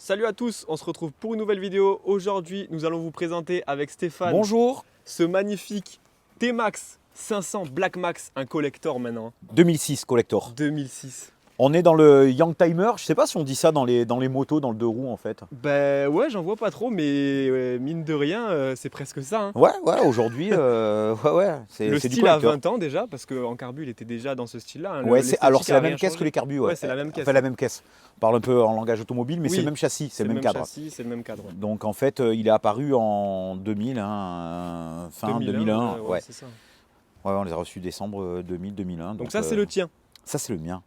Salut à tous, on se retrouve pour une nouvelle vidéo. Aujourd'hui, nous allons vous présenter avec Stéphane Bonjour. ce magnifique T-Max 500 Black Max, un collector maintenant. 2006 collector. 2006. On est dans le Youngtimer, je sais pas si on dit ça dans les motos, dans le deux roues en fait. Ben ouais, j'en vois pas trop, mais mine de rien, c'est presque ça. Hein. Ouais, aujourd'hui, c'est Le du style a collector. 20 ans déjà, parce qu'en carbu, il était déjà dans ce style-là. Hein. Ouais, alors l'esthétique c'est a la rien même caisse changé. que les carbus. Ouais, c'est la même caisse. On fait la même caisse. On parle un peu en langage automobile, mais Oui, c'est le même châssis, c'est le même cadre. châssis, c'est le même cadre. Donc en fait, il est apparu en 2000, hein, fin 2001. Ouais. C'est ça. Ouais, on les a reçus décembre 2000-2001. Donc ça, c'est le tien. Ça, c'est le mien.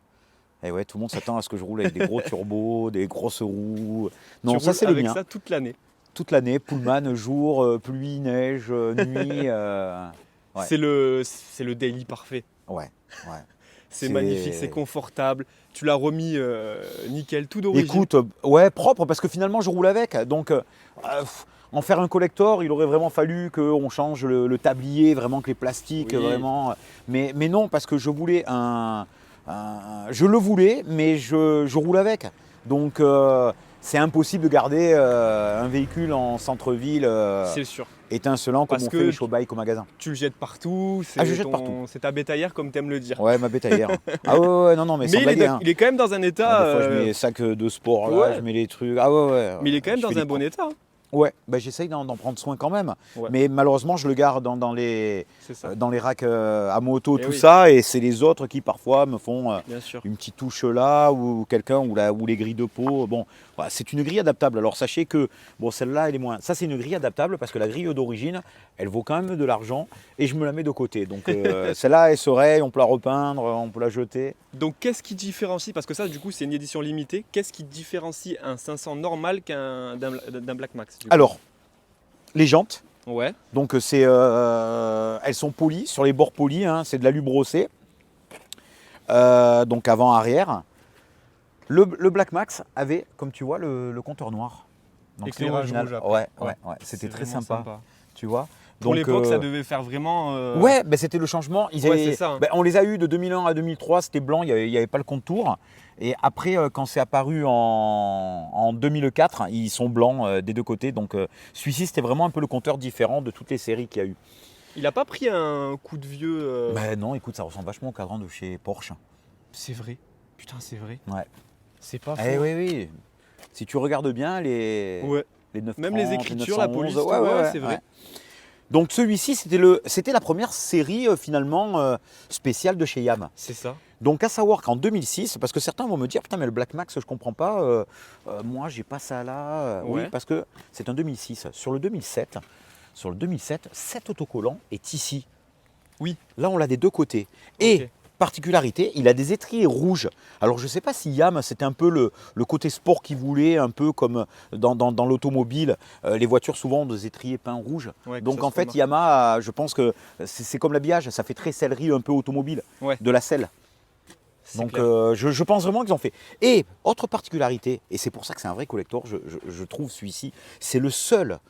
Et ouais, tout le monde s'attend à ce que je roule avec des gros turbos, des grosses roues. Non, Tu ça, roules c'est les avec miens. ça toute l'année. Toute l'année, Pullman, jour, pluie, neige, nuit. Ouais. C'est le daily parfait. Ouais. C'est magnifique, c'est confortable. Tu l'as remis nickel, tout d'origine. Écoute, ouais, propre, parce que finalement, je roule avec. Donc, en faire un collector, il aurait vraiment fallu qu'on change le tablier, vraiment que les plastiques, Oui. vraiment. Mais non, parce que je voulais je le voulais, mais je roule avec. Donc, c'est impossible de garder un véhicule en centre-ville C'est sûr. étincelant comme Parce on que fait les show bikes au magasin. Tu le jettes partout. Je jette partout. C'est ta bétaillère, comme t'aimes le dire. Ouais, ma bétaillère. Ah ouais, non, mais sans Mais blaguer, hein. il est quand même dans un état. Des fois, je mets les sacs de sport, là, ouais. je mets les trucs. Ah ouais. Mais il est quand même Je dans fais un des bon état. Hein. Ouais, j'essaye d'en prendre soin quand même. Ouais. Mais malheureusement, je le garde dans les racks à moto, Et tout oui. ça. Et c'est les autres qui parfois me font Bien sûr. une petite touche là, ou quelqu'un, ou les grilles de peau. Bon, voilà, c'est une grille adaptable. Alors sachez que, bon, celle-là, elle est moins. Ça, c'est une grille adaptable parce que la grille d'origine, elle vaut quand même de l'argent. Et je me la mets de côté. Donc celle-là, elle serait, on peut la repeindre, on peut la jeter. Donc qu'est-ce qui différencie, parce que ça du coup c'est une édition limitée, qu'est-ce qui différencie un 500 normal d'un Black Max du coup? Alors, les jantes. Ouais, Donc elles sont polies, sur les bords polis, hein, c'est de l'alu brossé. Donc avant-arrière. Le Black Max avait, comme tu vois, le compteur noir. Donc c'est éclairage original. rouge après. Ouais. C'était très vraiment sympa, tu vois. Pour Donc, l'époque ça devait faire vraiment... Ouais, c'était le changement. c'est ça. Hein. On les a eu de 2001 à 2003, c'était blanc, il n'y avait pas le contour. Et après, quand c'est apparu en 2004, ils sont blancs des deux côtés. Donc celui-ci, c'était vraiment un peu le compteur différent de toutes les séries qu'il y a eu. Il a pas pris un coup de vieux... Non, écoute, ça ressemble vachement au cadran de chez Porsche. C'est vrai. Putain, c'est vrai. Ouais. C'est pas faux. Oui. Si tu regardes bien les 930, Même les écritures, la police, c'est vrai. Donc celui-ci, c'était la première série finalement spéciale de chez Yam. C'est ça. Donc à savoir qu'en 2006, parce que certains vont me dire, putain mais le Black Max, je comprends pas, moi j'ai pas ça là. Oui, parce que c'est un 2006. Sur le 2007, cet autocollant est ici. Oui. Là on l'a des deux côtés. Et particularité, il a des étriers rouges. Alors je ne sais pas si Yam, c'était un peu le côté sport qu'il voulait, un peu comme dans l'automobile. Les voitures souvent ont des étriers peints rouges. Ouais, donc en fait, Yamaha, je pense que c'est comme l'habillage, ça fait très sellerie un peu automobile, de la selle. Donc je pense vraiment qu'ils ont fait. Et autre particularité, et c'est pour ça que c'est un vrai collector, je trouve celui-ci, c'est le seul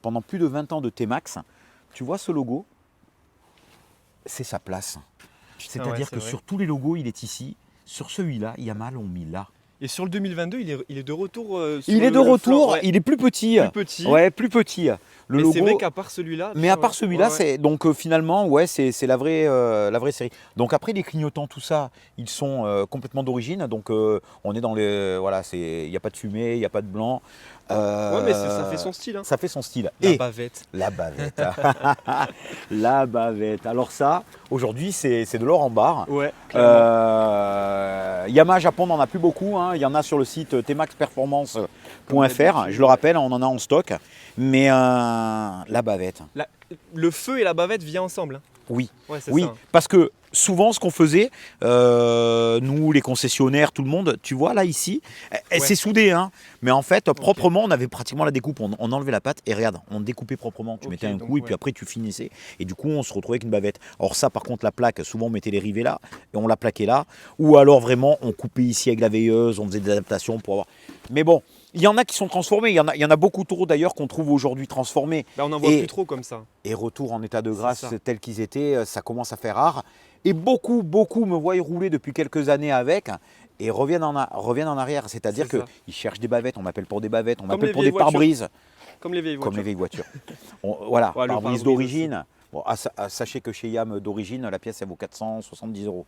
pendant plus de 20 ans de T-Max. Tu vois ce logo? C'est sa place. C'est-à-dire que sur tous les logos, il est ici. Sur celui-là, Yamaha l'ont mis là. Et sur le 2022, il est de retour. Il est de retour, il est plus petit. Plus petit. Ouais, plus petit. Mais c'est vrai qu'à part celui-là. Mais à part celui-là, c'est donc finalement, c'est la vraie série. Donc après les clignotants, tout ça, ils sont complètement d'origine. Donc on est dans les, voilà, il n'y a pas de fumée, il n'y a pas de blanc. Mais ça fait son style. Hein. Ça fait son style. La bavette. La bavette. La bavette. Alors ça, aujourd'hui, c'est de l'or en barre. Ouais. Yamaha Japon n'en a plus beaucoup. Hein. Il y en a sur le site tmaxperformance.fr. Je le rappelle, on en a en stock. Mais la bavette. Le feu et la bavette viennent ensemble. Hein. Oui, ça, hein. Parce que souvent ce qu'on faisait, nous les concessionnaires, tout le monde, tu vois là ici, c'est soudé, hein, mais en fait proprement on avait pratiquement la découpe, on enlevait la pâte et regarde, on découpait proprement, tu mettais un coup et puis après tu finissais et du coup on se retrouvait avec une bavette. Or ça par contre la plaque, souvent on mettait les rivets là et on la plaquait là, ou alors vraiment on coupait ici avec la veilleuse, on faisait des adaptations pour avoir... Mais bon, il y en a qui sont transformés, il y en a beaucoup trop d'ailleurs qu'on trouve aujourd'hui transformés. On n'en voit plus trop comme ça. Et retour en état de grâce tels qu'ils étaient, ça commence à faire rare. Et beaucoup me voient rouler depuis quelques années avec. et reviennent en arrière. C'est-à-dire C'est ça. qu'ils cherchent des bavettes, on m'appelle pour des bavettes, on Comme m'appelle les pour des vieilles voitures. pare-brises, Comme les vieilles comme les voitures. vieilles voitures. Voilà, Ouais, le pare-brise pare-brise d'origine. Bon, sachez que chez Yam d'origine, la pièce elle vaut 470 €.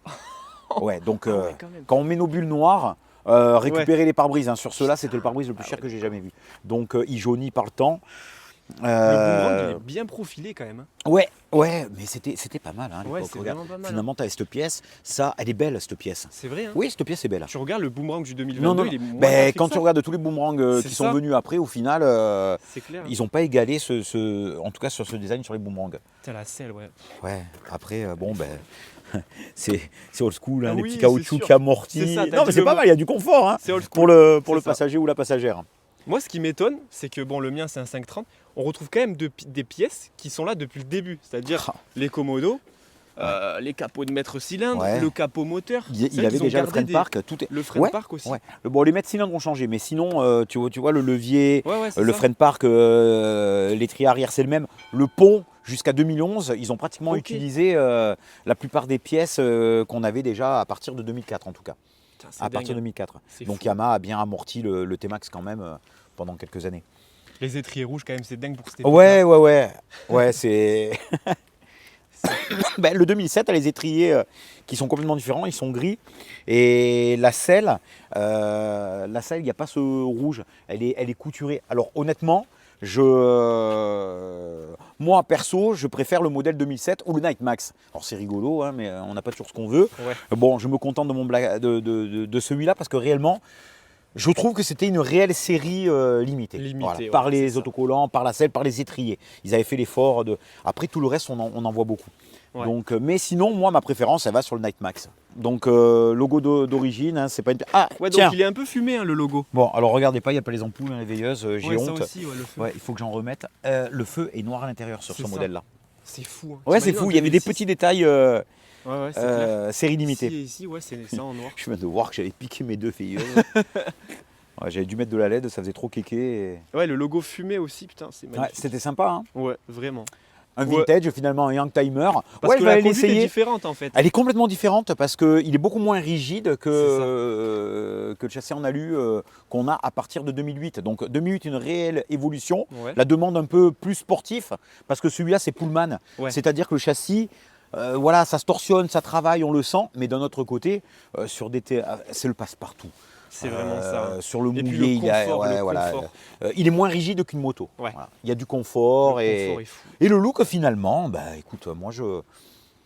Ouais, donc Ah ouais, quand même. quand on met nos bulles noires, récupérer les pare-brises. Hein. Sur ceux-là, c'était le pare-brise le plus cher que j'ai jamais vu. Donc il jaunit par le temps. Le boomerang, il est bien profilé quand même. Hein. Ouais, mais c'était pas mal. Hein, à Ouais, l'époque. c'est Regarde, vraiment pas mal. finalement, tu as cette pièce, ça, elle est belle cette pièce. C'est vrai. Hein. Oui, cette pièce est belle. Tu regardes le boomerang du 2022, Non. il est moins Ben, parfait quand que tu ça. regardes tous les boomerangs C'est qui ça. sont venus après, au final, C'est clair. ils n'ont pas égalé en tout cas sur ce design sur les boomerangs. T'as la selle, ouais. Ouais, après, bon, ben. c'est old school, hein, Ah les oui, petits c'est caoutchoucs sûr. qui amortissent. C'est ça, t'as Non, dit mais c'est le pas mot. mal, il y a du confort hein, C'est old school. pour le C'est ça. passager ou la passagère. Moi, ce qui m'étonne, c'est que bon, le mien, c'est un 530. On retrouve quand même des pièces qui sont là depuis le début. C'est-à-dire Ah. les commodos, les capots de mètre cylindre, Ouais. le capot moteur. Il C'est vrai avait qu'ils ont déjà le gardé frein park, tout est. Le frein Ouais, park aussi. Ouais. Bon, les mètres cylindres ont changé, mais sinon, tu vois le levier, Ouais, c'est le ça. frein park, l'étrier arrière, c'est le même. Le pont, jusqu'à 2011, ils ont pratiquement Ok. utilisé la plupart des pièces qu'on avait déjà à partir de 2004 en tout cas. Putain, c'est À partir de dingue. 2004. C'est Donc fou. Yamaha a bien amorti le T-Max quand même pendant quelques années. Les étriers rouges, quand même, c'est dingue pour cette Ouais, c'est. Ben, le 2007 a les étriers qui sont complètement différents, ils sont gris. Et la selle, il n'y a pas ce rouge, elle est couturée. Alors honnêtement, moi perso, je préfère le modèle 2007 ou le Night Max. Alors c'est rigolo, hein, mais on n'a pas toujours ce qu'on veut. Ouais. Bon, je me contente de celui-là parce que réellement, je trouve que c'était une réelle série limitée. Limitée, ouais, par c'est les ça. autocollants, par la selle, par les étriers. Ils avaient fait l'effort de. Après tout le reste, on en voit beaucoup. Ouais. Donc, mais sinon, moi, ma préférence, elle va sur le Night Max. Donc, logo d'origine, hein, c'est pas une. Ah, Ouais, tiens. donc il est un peu fumé, hein, le logo. Bon, alors regardez pas, il n'y a pas les ampoules, hein, les veilleuses. J'ai Ouais, ça honte. aussi, ouais, le feu. Ouais, il faut que j'en remette. Le feu est noir à l'intérieur sur C'est ce ça. modèle-là. C'est fou. Hein. Ouais, c'est T'imagines fou. en Il y avait des 2006? petits détails Ouais, c'est clair. série limitée. Ici, ouais, c'est ça en noir. Je viens de voir que j'avais piqué mes deux veilleuses. Ouais, j'avais dû mettre de la LED, ça faisait trop kéké. Ouais, le logo fumé aussi, putain, c'est Ouais, magnifique. c'était sympa. Hein. Ouais, vraiment. Un Ouais. vintage, finalement, un Young Timer. Parce Ouais, que je vais la aller conduite est l'essayer. différente en fait. Elle est complètement différente parce qu'il est beaucoup moins rigide C'est que le châssis en alu qu'on a à partir de 2008. Donc 2008, une réelle évolution. Ouais. La demande un peu plus sportif parce que celui-là, c'est Pullman. Ouais. C'est-à-dire que le châssis, voilà, ça se torsionne, ça travaille, on le sent. Mais d'un autre côté, sur c'est le passe-partout. C'est vraiment ça. hein. Sur le Et puis mouillé, le confort, ouais, le voilà, confort. il est moins rigide qu'une moto. Ouais. Voilà. Il y a du confort, Le et, confort est fou. et le look finalement, bah écoute, moi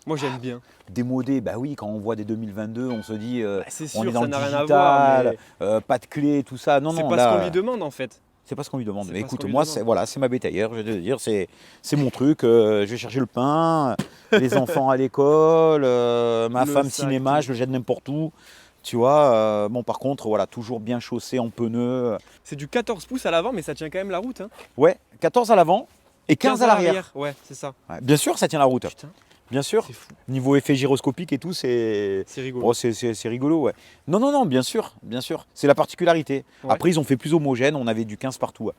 Moi j'aime bien. démodé, bah oui, quand on voit des 2022, on se dit C'est on sûr, est dans ça le n'a rien à digital, voir. pas de clé, tout ça. Non, C'est non, pas là, ce qu'on lui demande en fait. c'est pas ce qu'on lui demande. C'est Mais pas ce écoute, qu'on lui moi, demande. c'est ma bétaillère, je vais te dire, c'est mon truc. Je vais chercher le pain, les enfants à l'école, ma Le femme sac, cinéma, tout. je le jette n'importe où. Tu vois, bon, par contre, voilà, toujours bien chaussé en pneus. C'est du 14 pouces à l'avant, mais ça tient quand même la route. Hein. Ouais, 14 à l'avant et 15 à l'arrière. Ouais, c'est ça. Ouais, bien sûr, ça tient la route. Putain, Bien sûr. c'est fou. Niveau effet gyroscopique et tout, c'est. C'est rigolo. Bon, c'est rigolo, ouais. Non, bien sûr, bien sûr. C'est la particularité. Ouais. Après, ils ont fait plus homogène, on avait du 15 partout. Ouais.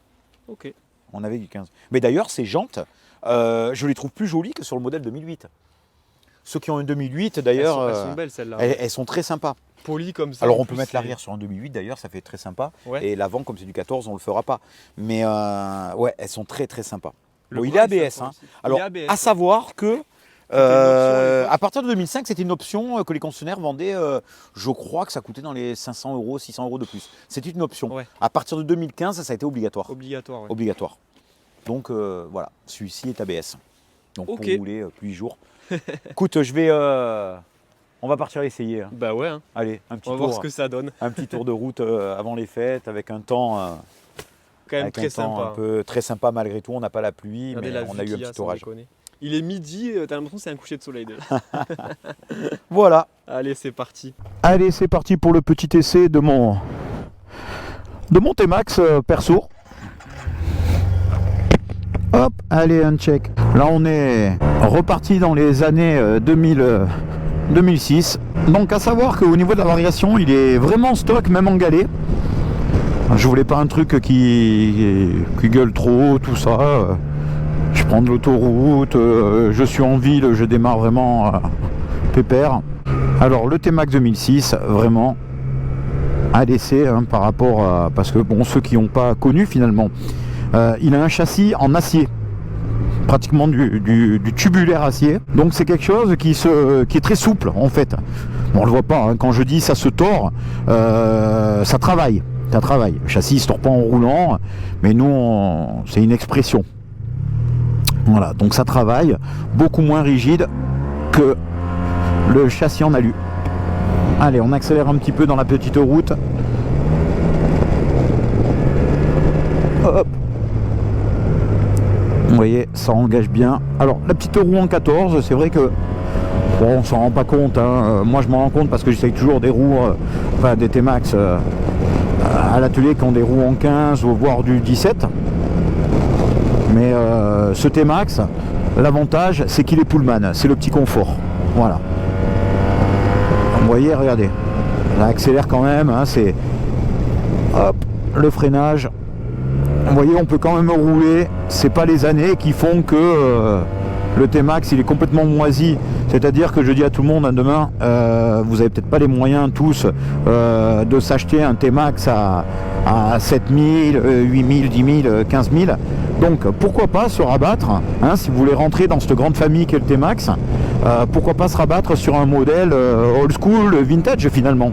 Ok. On avait du 15. Mais d'ailleurs, ces jantes, je les trouve plus jolies que sur le modèle 2008. Ceux qui ont un 2008, d'ailleurs, Elles sont belles celles-là. elles sont très sympas. Polies comme ça. Alors, en on peut plus, mettre c'est- l'arrière sur un 2008, d'ailleurs, ça fait très sympa. Ouais. Et l'avant, comme c'est du 14, on le fera pas. Mais ouais, elles sont très, très sympas. Le Bon, il est bras, ABS. sympa Hein. aussi. Alors, Il est ABS, à ouais. savoir que option à l'époque. à partir de 2005, c'était une option que les concessionnaires vendaient. Je crois que ça coûtait dans les 500 €, 600 € de plus. C'était une option. Ouais. À partir de 2015, ça a été obligatoire. Obligatoire. Ouais. Obligatoire. Donc voilà, celui-ci est ABS. Donc Ok. pour rouler pluie jour. Écoute, on va partir essayer. Hein. Bah ouais. Hein. Allez, un petit On va voir tour, ce que ça donne. un petit tour de route avant les fêtes avec un temps. Quand même Avec très un temps sympa. un peu très sympa malgré tout, on n'a pas la pluie, Regardez mais la on vue a eu un qu'il y petit sans orage. déconner. Il est midi, t'as l'impression que c'est un coucher de soleil déjà. Voilà. Allez, c'est parti. Allez, c'est parti pour le petit essai de mon T-Max perso. Hop, allez, un check. Là, on est reparti dans les années 2006. Donc, à savoir qu'au niveau de la variation, il est vraiment stock, même en galet. Je voulais pas un truc qui gueule trop, tout ça. Je prends de l'autoroute, je suis en ville, je démarre vraiment pépère. Alors, le T-Max 2006, vraiment, à l'essai par rapport à... Parce que bon, ceux qui n'ont pas connu finalement, il a un châssis en acier, pratiquement du tubulaire acier. Donc c'est quelque chose qui est très souple en fait. Bon, on le voit pas, quand je dis ça se tord, ça travaille. Ça travaille. Le châssis ne se tord pas en roulant, mais nous, c'est une expression. Voilà, donc ça travaille, beaucoup moins rigide que le châssis en alu. Allez, on accélère un petit peu dans la petite route. Hop. Vous voyez, ça engage bien. Alors, la petite roue en 14, c'est vrai que bon, on s'en rend pas compte. Moi, je m'en rends compte parce que j'essaye toujours des roues, enfin des T-Max à l'atelier qui ont des roues en 15 ou voire du 17. Mais ce T-Max, l'avantage, c'est qu'il est pullman, c'est le petit confort. Voilà. Vous voyez, regardez, ça accélère quand même, c'est hop, le freinage. Vous voyez, on peut quand même rouler, c'est pas les années qui font que le T-Max il est complètement moisi. C'est-à-dire que je dis à tout le monde, demain, vous avez peut-être pas les moyens tous de s'acheter un T-Max à 7 000, 8 000, 10 000, 15 000. Donc pourquoi pas se rabattre, si vous voulez rentrer dans cette grande famille qu'est le T-Max, pourquoi pas se rabattre sur un modèle old school, vintage finalement.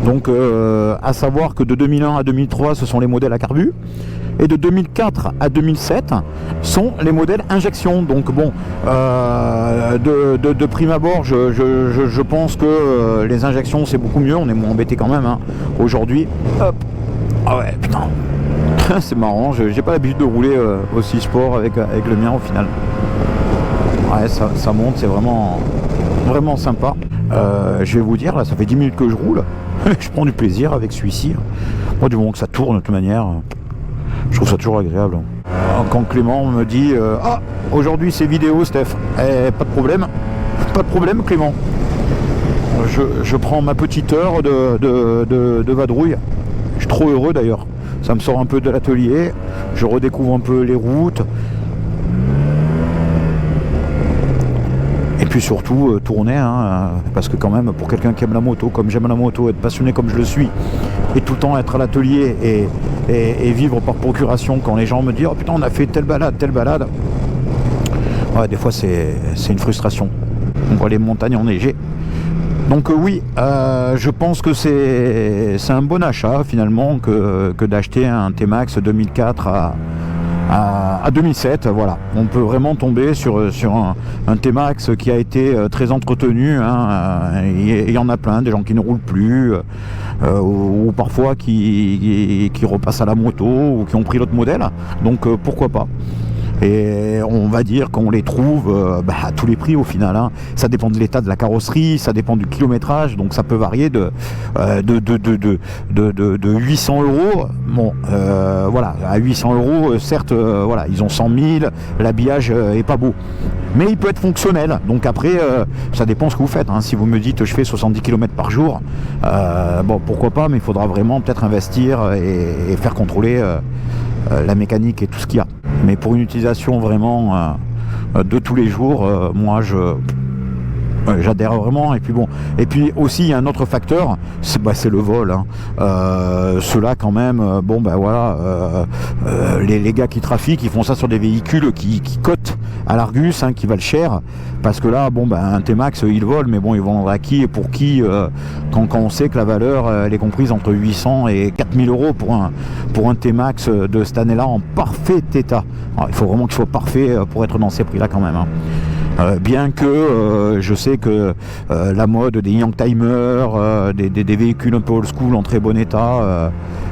Donc à savoir que de 2001 à 2003 ce sont les modèles à carbu, et de 2004 à 2007 sont les modèles injection. Donc bon, de prime abord je pense que les injections c'est beaucoup mieux, on est moins embêté quand même aujourd'hui. Hop. Ah ouais, putain. C'est marrant, j'ai pas l'habitude de rouler aussi sport avec le mien au final. Ouais, ça monte, c'est vraiment sympa. Je vais vous dire, là ça fait 10 minutes que je roule. Je prends du plaisir avec celui-ci. Moi du moment que ça tourne de toute manière, je trouve ça toujours agréable. Quand Clément me dit ah, aujourd'hui c'est vidéo Steph, pas de problème Clément. Je prends ma petite heure de vadrouille. Je suis trop heureux d'ailleurs. Ça me sort un peu de l'atelier, je redécouvre un peu les routes. Et puis surtout tourner, parce que quand même pour quelqu'un qui aime la moto, comme j'aime la moto, être passionné comme je le suis, et tout le temps être à l'atelier et vivre par procuration quand les gens me disent oh putain on a fait telle balade, ouais, des fois c'est une frustration. On voit les montagnes enneigées. Donc oui, je pense que c'est un bon achat finalement que d'acheter un T-Max 2004 à 2007. Voilà, on peut vraiment tomber sur un T-Max qui a été très entretenu. Il y en a plein, des gens qui ne roulent plus, ou parfois qui repassent à la moto ou qui ont pris l'autre modèle. Donc pourquoi pas. Et on va dire qu'on les trouve à tous les prix au final. Ça dépend de l'état de la carrosserie, ça dépend du kilométrage, donc ça peut varier de 800 €. Bon, voilà, à 800 €, certes, voilà, ils ont 100 000, l'habillage est pas beau. Mais il peut être fonctionnel, donc après, ça dépend ce que vous faites. Si vous me dites je fais 70 km par jour, bon, pourquoi pas, mais il faudra vraiment peut-être investir et faire contrôler la mécanique et tout ce qu'il y a. Mais pour une utilisation vraiment de tous les jours, moi j'adhère vraiment. Et puis bon, et puis aussi il y a un autre facteur, c'est le vol. Ceux-là quand même, bon ben voilà, les gars qui trafiquent, ils font ça sur des véhicules qui cotent à l'Argus, qui valent cher. Parce que là, bon ben un T-Max ils volent, mais bon ils vont à qui et pour qui quand on sait que la valeur elle est comprise entre 800 et 4000 € pour un T-Max de cette année-là en parfait état. Alors, il faut vraiment qu'il soit parfait pour être dans ces prix-là quand même. Bien que je sais que la mode des Youngtimer, des véhicules un peu old school en très bon état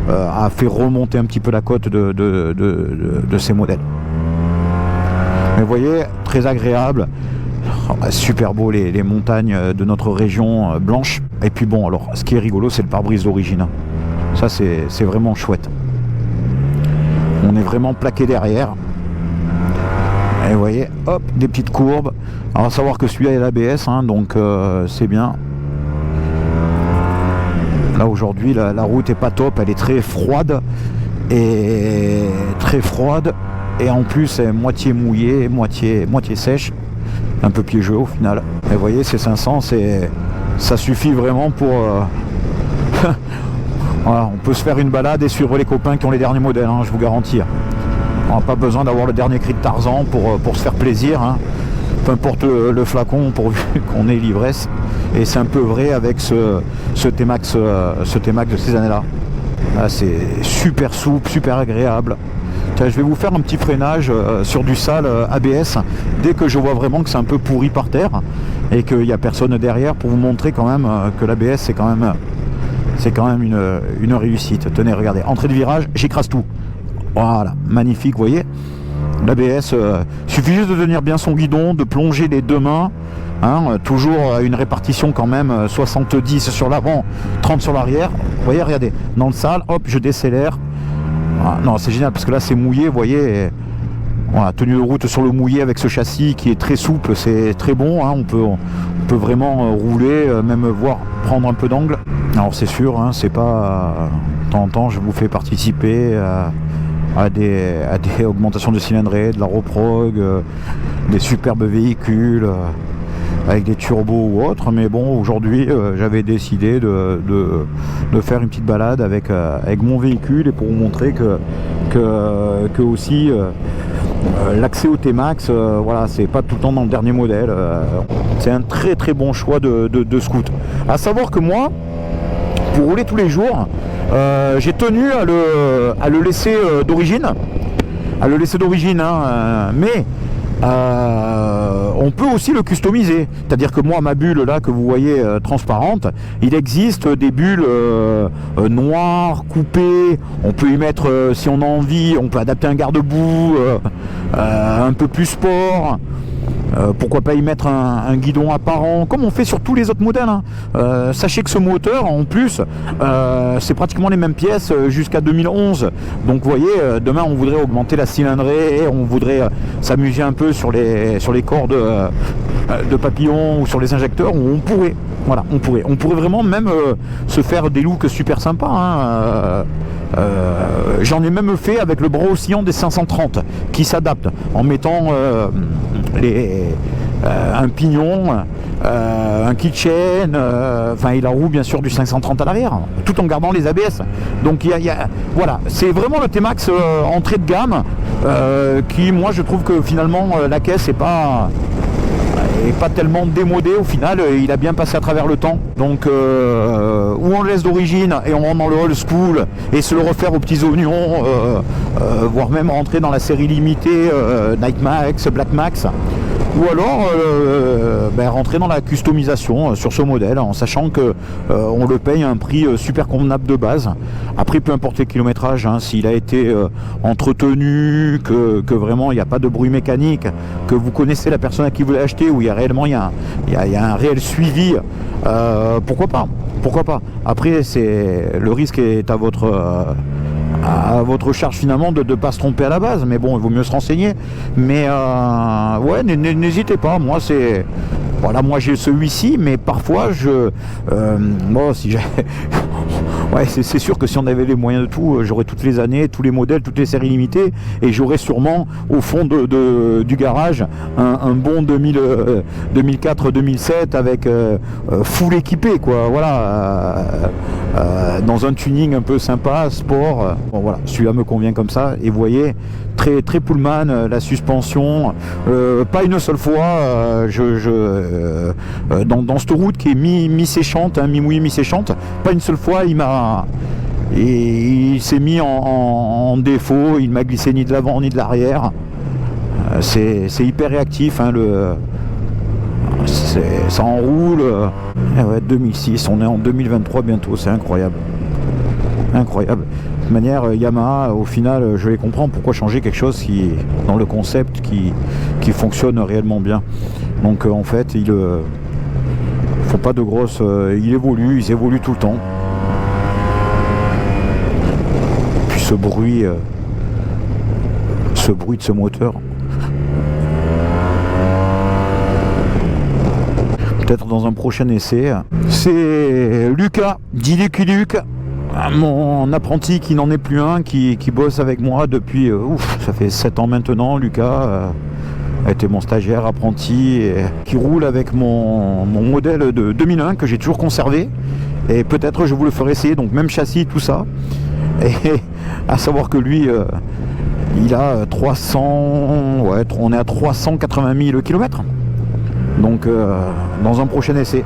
a fait remonter un petit peu la cote de ces modèles. Mais vous voyez, très agréable. Super beau les montagnes de notre région blanche. Et puis bon, alors ce qui est rigolo, c'est le pare-brise d'origine. Ça c'est vraiment chouette. On est vraiment plaqué derrière. Et vous voyez, hop, des petites courbes. Alors, à savoir que celui-là est l'ABS, donc c'est bien. Là aujourd'hui, la route est pas top, elle est très froide. Et en plus, elle est moitié mouillée, moitié sèche. Un peu piégeux au final. Et vous voyez, ces 500, ça suffit vraiment Voilà, on peut se faire une balade et suivre les copains qui ont les derniers modèles, hein, je vous garantis. On n'a pas besoin d'avoir le dernier cri de Tarzan pour se faire plaisir, hein. Peu importe le flacon pourvu qu'on ait l'ivresse. Et c'est un peu vrai avec ce T-Max de ces années-là. Là, c'est super souple, super agréable. Tiens, je vais vous faire un petit freinage sur du sale ABS dès que je vois vraiment que c'est un peu pourri par terre et qu'il n'y a personne derrière pour vous montrer quand même que l'ABS c'est quand même une réussite. Tenez, regardez, entrée de virage, j'écrase tout. Voilà, magnifique, vous voyez. L'ABS, suffit juste de tenir bien son guidon, de plonger les deux mains, hein, toujours à une répartition quand même 70 sur l'avant, 30 sur l'arrière. Vous voyez, regardez, dans le sale, hop, je décélère. Ah, non, c'est génial parce que là c'est mouillé, vous voyez. Et, voilà, tenue de route sur le mouillé avec ce châssis qui est très souple, c'est très bon, hein, on peut vraiment rouler, même voir prendre un peu d'angle. Alors c'est sûr, hein, c'est pas de temps en temps je vous fais participer à des augmentations de cylindrée, de la reprog, des superbes véhicules avec des turbos ou autres, mais bon, aujourd'hui j'avais décidé de faire une petite balade avec mon véhicule et pour vous montrer que aussi l'accès au T-Max, voilà, c'est pas tout le temps dans le dernier modèle, c'est un très très bon choix de scoot. À savoir que moi, pour rouler tous les jours, j'ai tenu à le laisser d'origine, hein, mais on peut aussi le customiser, c'est-à-dire que moi ma bulle là que vous voyez transparente, il existe des bulles noires, coupées, on peut y mettre si on a envie, on peut adapter un garde-boue un peu plus sport. Pourquoi pas y mettre un guidon apparent comme on fait sur tous les autres modèles, hein. Sachez que ce moteur en plus c'est pratiquement les mêmes pièces jusqu'à 2011, donc vous voyez, demain on voudrait augmenter la cylindrée, on voudrait s'amuser un peu sur les cordes de papillon ou sur les injecteurs, où on pourrait, voilà, on pourrait vraiment même se faire des looks super sympas, hein. J'en ai même fait avec le bras oscillant des 530 qui s'adapte en mettant un pignon, un keychain, enfin et la roue bien sûr du 530 à l'arrière, tout en gardant les ABS. Donc voilà, c'est vraiment le T-Max entrée de gamme qui, moi je trouve que finalement la caisse est pas tellement démodé au final, il a bien passé à travers le temps. Donc où on le laisse d'origine et on rentre dans le old school et se le refaire aux petits oignons, voire même rentrer dans la série limitée Night Max, Black Max, ou alors rentrer dans la customisation sur ce modèle en sachant que on le paye à un prix super convenable de base. Après, peu importe les kilométrages, hein, s'il a été entretenu, que vraiment il n'y a pas de bruit mécanique, que vous connaissez la personne à qui vous l'avez acheté, où il y a réellement il y a un réel suivi, pourquoi pas. Après, le risque est à votre charge finalement de ne pas se tromper à la base, mais bon, il vaut mieux se renseigner. Mais ouais, n'hésitez pas. Moi j'ai celui-ci, mais parfois moi si j'ai ouais, c'est sûr que si on avait les moyens de tout, j'aurais toutes les années, tous les modèles, toutes les séries limitées, et j'aurais sûrement au fond du garage un bon 2004-2007 avec full équipé, quoi. Voilà, dans un tuning un peu sympa, sport. Bon voilà, celui-là me convient comme ça. Et vous voyez, très très Pullman, la suspension, pas une seule fois. Dans cette route qui est mi-séchante, hein, mi-mouillée, mi-séchante, pas une seule fois il s'est mis en défaut, il m'a glissé ni de l'avant ni de l'arrière. C'est hyper réactif, hein, ça enroule. Ouais, 2006, on est en 2023 bientôt, c'est incroyable. De toute manière, Yamaha, au final, je les comprends pourquoi changer quelque chose qui, dans le concept, qui fonctionne réellement bien. Donc en fait, ils font pas de grosses. Ils évoluent tout le temps. Puis ce bruit de ce moteur. Peut-être dans un prochain essai. C'est Lucas, dit Lucky Luke, mon apprenti qui n'en est plus un, qui bosse avec moi depuis, ça fait 7 ans maintenant. Lucas a été mon stagiaire apprenti, et qui roule avec mon modèle de 2001 que j'ai toujours conservé Et peut-être je vous le ferai essayer, donc même châssis, tout ça. Et à savoir que lui, il a 300, ouais, on est à 380 000 km. Donc dans un prochain essai.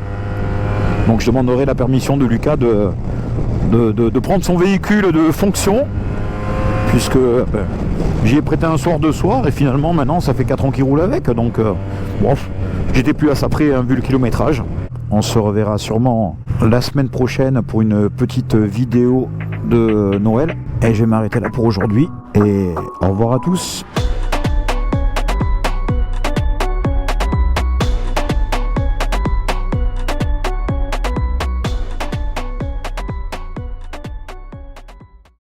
Donc je demanderai la permission de Lucas de prendre son véhicule de fonction, puisque j'y ai prêté un soir, 2 soirs, et finalement maintenant ça fait 4 ans qu'il roule avec. Donc bon, j'étais plus à ça près, hein, vu le kilométrage. On se reverra sûrement la semaine prochaine pour une petite vidéo de Noël. Et je vais m'arrêter là pour aujourd'hui. Et au revoir à tous.